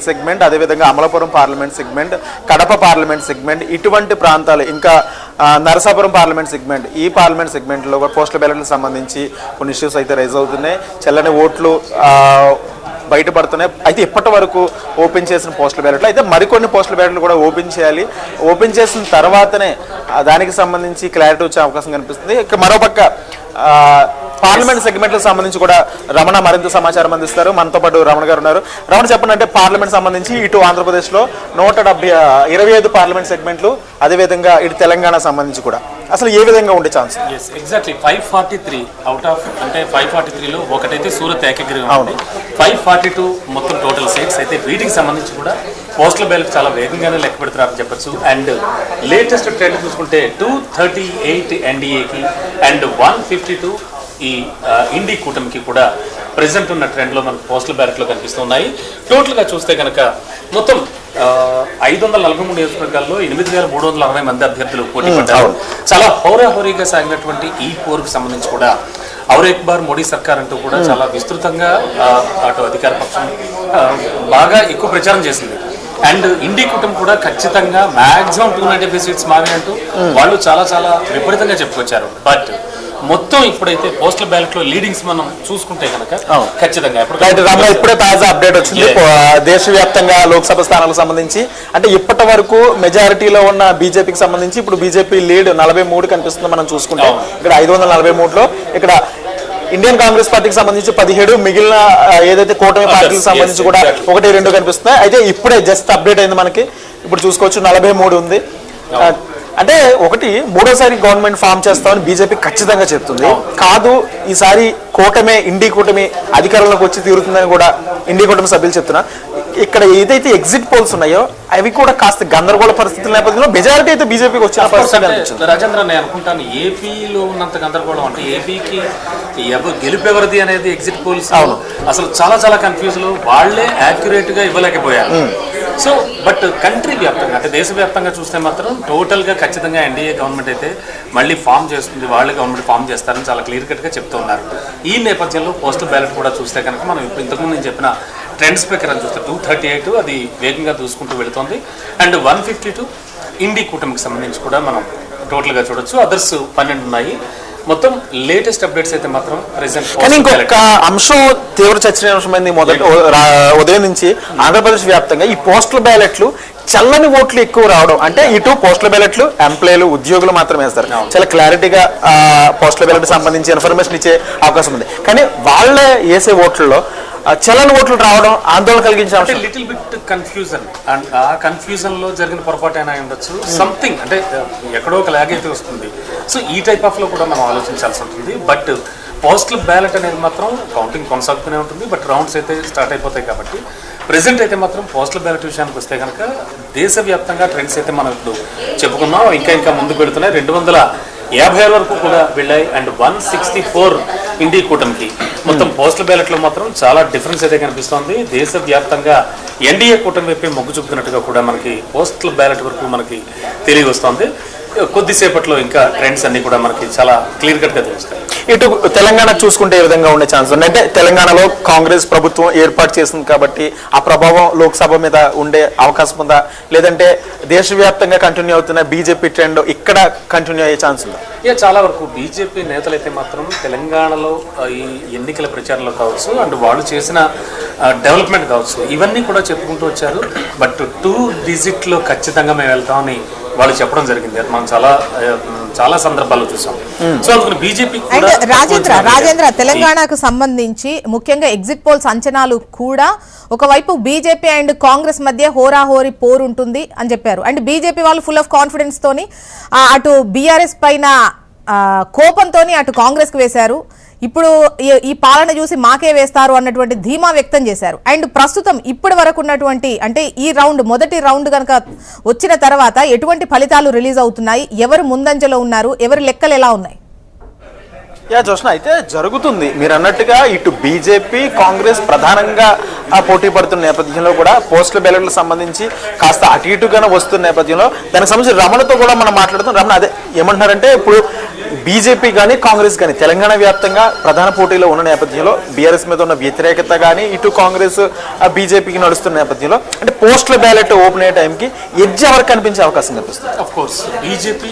Segment, అదేవిధంగా Amalapuram parliament segment, Kadapa parliament segment, ఇటువంటి ప్రాంతాలు, ఇంకా నరసాపురం పార్లమెంట్ సెగ్మెంట్, ఈ పార్లమెంట్ సెగ్మెంట్లో పోస్టల్ బ్యాలెట్లకు సంబంధించి కొన్ని ఇష్యూస్ అయితే రైజ్ అవుతున్నాయి. చెల్లని ఓట్లు బయటపడుతున్నాయి. అయితే ఇప్పటి వరకు ఓపెన్ చేసిన పోస్టల్ బ్యాలెట్లు అయితే మరికొన్ని పోస్టల్ బ్యాలెట్లు కూడా ఓపెన్ చేయాలి. ఓపెన్ చేసిన తర్వాతనే దానికి సంబంధించి క్లారిటీ వచ్చే అవకాశం కనిపిస్తుంది. ఇక మరోపక్క పార్లమెంట్ సెగ్మెంట్లకు సంబంధించి కూడా రమణ మరింత సమాచారం అందిస్తారు. మనతో పాటు రమణ గారు ఉన్నారు. రమణ చెప్పండి, అంటే పార్లమెంట్ సంబంధించి ఇటు ఆంధ్రప్రదేశ్లో 125 పార్లమెంట్ సెగ్మెంట్లు, అదేవిధంగా ఇటు తెలంగాణ సంబంధించి కూడా అసలు ఏ విధంగా ఉండే ఛాన్స్? ఎగ్జాక్ట్లీ 543 అవుట్ ఆఫ్, అంటే 543లో ఒకటైతే సూరత్ ఏకగ్రీవం, 542 మొత్తం టోటల్ సీట్స్ అయితే. వీటికి సంబంధించి కూడా పోస్టల్ బ్యాలెట్ చాలా వేగంగానే లెక్క పెడుతున్నారని చెప్పచ్చు. అండ్ లేటెస్ట్ ట్రెండ్ చూసుకుంటే 238 ఎన్డీఏకి అండ్ 152 ఈ ఇండి కూటమికి కూడా ప్రెసెంట్ ఉన్న ట్రెండ్లో మనకు పోస్టల్ బ్యాలెట్లో కనిపిస్తున్నాయి. టోటల్గా చూస్తే కనుక మొత్తం 543 నియోజకవర్గాల్లో 8,360 మంది అభ్యర్థులు పోటీ పడ్డారు. చాలా హోరాహోరీగా సాగినటువంటి ఈ పోరుకు సంబంధించి కూడా ఔర్ ఎక్ బార్ మోడీ సర్కార్ అంటూ కూడా చాలా విస్తృతంగా అటు అధికార పక్షం బాగా ఎక్కువ ప్రచారం చేసింది. అండ్ ఇండి కూటమి కూడా ఖచ్చితంగా మాక్సిమం 295 సీట్స్ మావే అంటూ వాళ్ళు చాలా చాలా విపరీతంగా చెప్పుకొచ్చారు. బట్ మొత్తం ఇప్పుడైతే పోస్టల్ బ్యాలెట్ లో లీడింగ్స్ మనం చూసుకుంటే కనుక ఖచ్చితంగా ఇప్పుడే తాజా అప్డేట్ వచ్చింది దేశవ్యాప్తంగా లోక్సభ స్థానాలకు సంబంధించి. అంటే ఇప్పటి వరకు మెజారిటీలో ఉన్న బీజేపీకి సంబంధించి ఇప్పుడు బీజేపీ లీడ్ 43 కనిపిస్తుంది. మనం చూసుకుంటే ఇక్కడ 543లో ఇక్కడ ఇండియన్ కాంగ్రెస్ పార్టీకి సంబంధించి 17, మిగిలిన ఏదైతే కూటమి పార్టీకి సంబంధించి కూడా 1-2 కనిపిస్తున్నాయి. అయితే ఇప్పుడే జస్ట్ అప్డేట్ అయింది మనకి. ఇప్పుడు చూసుకోవచ్చు 43 ఉంది. అంటే ఒకటి మూడోసారి గవర్నమెంట్ ఫామ్ చేస్తామని బీజేపీ ఖచ్చితంగా చెప్తుంది. కాదు, ఈసారి కూటమి ఇండి కూటమి అధికారంలోకి వచ్చి తీరుతుందని కూడా ఇండి కూటమి సభ్యులు చెప్తున్నారు. ఇక్కడ ఏదైతే ఎగ్జిట్ పోల్స్ ఉన్నాయో అవి కూడా కాస్త గందరగోళ పరిస్థితుల నేపథ్యంలో మెజారిటీ అయితే బీజేపీకి వచ్చిన పరిస్థితి. రాజేంద్ర, నేను అనుకుంటాను ఏపీలో ఉన్నంత గందరగోళం అంటే ఏపీకి గెలుపెవరిది అనేది ఎగ్జిట్ పోల్స్ అసలు చాలా చాలా కన్ఫ్యూజ్ లో వాళ్ళే యాక్యురేట్ గా ఇవ్వలేకపోయారు. సో బట్ కంట్రీ వ్యాప్తంగా అంటే దేశవ్యాప్తంగా చూస్తే మాత్రం టోటల్గా ఖచ్చితంగా ఎన్డీఏ గవర్నమెంట్ అయితే మళ్ళీ ఫామ్ చేస్తుంది, వాళ్ళే గవర్నమెంట్ ఫామ్ చేస్తారని చాలా క్లియర్ కట్గా చెప్తున్నారు. ఈ నేపథ్యంలో పోస్టల్ బ్యాలెట్ కూడా చూస్తే కనుక మనం ఇంతకుముందు నేను చెప్పిన ట్రెండ్స్ ప్రకారం చూస్తే 238 అది వేగంగా చూసుకుంటూ వెళుతుంది. అండ్ 152 ఇండి కూటమికి సంబంధించి కూడా మనం టోటల్గా చూడొచ్చు. అదర్స్ 12 ఉన్నాయి. మొత్తం లేటెస్ట్ అప్డేట్స్ అయితే మాత్రం ప్రెసెంట్. కానీ ఇంకొక అంశం తీవ్ర చర్చనీయాంశమైంది. మొదటి ఉదయం నుంచి ఆంధ్రప్రదేశ్ వ్యాప్తంగా ఈ పోస్టల్ బ్యాలెట్లు చల్లని ఓట్లు ఎక్కువ రావడం. అంటే ఇటు పోస్టల్ బ్యాలెట్లు ఎంప్లాయీలు ఉద్యోగులు మాత్రమే వేస్తారు. చాలా క్లారిటీగా పోస్టల్ బ్యాలెట్ సంబంధించి ఇన్ఫర్మేషన్ ఇచ్చే అవకాశం ఉంది. కానీ వాళ్ళే వేసే ఓట్లలో చల్లని ఓట్లు రావడం ఆందోళన కలిగించే లిటిల్ బిట్ కన్ఫ్యూజన్. అండ్ ఆ కన్ఫ్యూజన్ లో జరిగిన పొరపాటు అయినా ఉండొచ్చు. సంథింగ్ అంటే ఎక్కడో ఒక లాగ్ అయితే వస్తుంది. సో ఈ టైప్ ఆఫ్ లో కూడా మనం ఆలోచించాల్సి ఉంటుంది. బట్ పోస్టల్ బ్యాలెట్ అనేది మాత్రం కౌంటింగ్ కొనసాగుతూనే ఉంటుంది. బట్ రౌండ్స్ అయితే స్టార్ట్ అయిపోతాయి కాబట్టి ప్రెసెంట్ అయితే మాత్రం పోస్టల్ బ్యాలెట్ విషయానికి వస్తే కనుక దేశవ్యాప్తంగా ట్రెండ్స్ అయితే మనం ఇప్పుడు చెప్పుకున్నాం. ఇంకా ముందుకు వెళుతున్నాయి. 256 వరకు కూడా వెళ్ళాయి. అండ్ 164 ఇండి కూటమికి. మొత్తం పోస్టల్ బ్యాలెట్ లో మాత్రం చాలా డిఫరెన్స్ అయితే కనిపిస్తోంది. దేశవ్యాప్తంగా ఎన్డీఏ కూటమి వైపే మొగ్గు చూపుతున్నట్టుగా కూడా మనకి పోస్టల్ బ్యాలెట్ వరకు మనకి తెలియవస్తోంది. కొద్దిసేపట్లో ఇంకా ట్రెండ్స్ అన్ని కూడా మనకి చాలా క్లియర్ కట్ గా తెలుస్తాయి. ఇటు తెలంగాణ చూసుకుంటే ఏ విధంగా ఉండే ఛాన్స్ ఉంది? అంటే తెలంగాణలో కాంగ్రెస్ ప్రభుత్వం ఏర్పాటు చేసింది కాబట్టి ఆ ప్రభావం లోక్సభ మీద ఉండే అవకాశం ఉందా, లేదంటే దేశవ్యాప్తంగా కంటిన్యూ అవుతున్న బీజేపీ ట్రెండ్ ఇక్కడ కంటిన్యూ అయ్యే ఛాన్స్ ఉందా? చాలా వరకు బీజేపీ నేతలైతే మాత్రం తెలంగాణలో ఈ ఎన్నికల ప్రచారంలో కావచ్చు అండ్ వాళ్ళు చేసిన డెవలప్మెంట్ కావచ్చు ఇవన్నీ కూడా చెప్పుకుంటూ వచ్చారు. బట్ 2 డిజిట్లో ఖచ్చితంగా మేము వెళ్తామని వాళ్ళు చెప్పడం జరిగింది. మనం చాలా సందర్భాల్లో చూసాం. సో అందుకని బీజేపీ రాజేంద్ర తెలంగాణకు సంబంధించి ముఖ్యంగా ఎగ్జిట్ పోల్స్ అంచనాలు కూడా ఒకవైపు బీజేపీ అండ్ కాంగ్రెస్ మధ్య హోరాహోరీ పోరు ఉంటుంది అని చెప్పారు. అండ్ బీజేపీ వాళ్ళు ఫుల్ ఆఫ్ కాన్ఫిడెన్స్ తోని అటు బీఆర్ఎస్ పైన కోపంతో అటు కాంగ్రెస్ కు వేశారు. ఇప్పుడు ఈ పాలన చూసి మాకే వేస్తారు అన్నటువంటి ధీమా వ్యక్తం చేశారు. అండ్ ప్రస్తుతం ఇప్పటి వరకు ఉన్నటువంటి అంటే ఈ మొదటి రౌండ్ కనుక వచ్చిన తర్వాత ఎటువంటి ఫలితాలు రిలీజ్ అవుతున్నాయి, ఎవరు ముందంజలో ఉన్నారు, ఎవరి లెక్కలు ఎలా ఉన్నాయి? జోష్న, అయితే జరుగుతుంది మీరు అన్నట్టుగా ఇటు బీజేపీ కాంగ్రెస్ ప్రధానంగా పోటీ పడుతున్న నేపథ్యంలో కూడా పోస్టల్ బ్యాలెట్లకు సంబంధించి కాస్త అటు ఇటుగానే వస్తున్న నేపథ్యంలో దానికి సంబంధించి రమణతో కూడా మనం మాట్లాడుతాం. రమణ అదే ఏమంటున్నారంటే ఇప్పుడు బీజేపీ కానీ కాంగ్రెస్ కానీ తెలంగాణ వ్యాప్తంగా ప్రధాన పోటీలో ఉన్న నేపథ్యంలో బీఆర్ఎస్ మీద ఉన్న వ్యతిరేకత కానీ ఇటు కాంగ్రెస్ బీజేపీకి నడుస్తున్న నేపథ్యంలో అంటే పోస్టల్ బ్యాలెట్ ఓపెన్ అయ్యే టైంకి ఎడ్జ్ ఎవరికి కనిపించే అవకాశం కనిపిస్తుంది? Of course BJP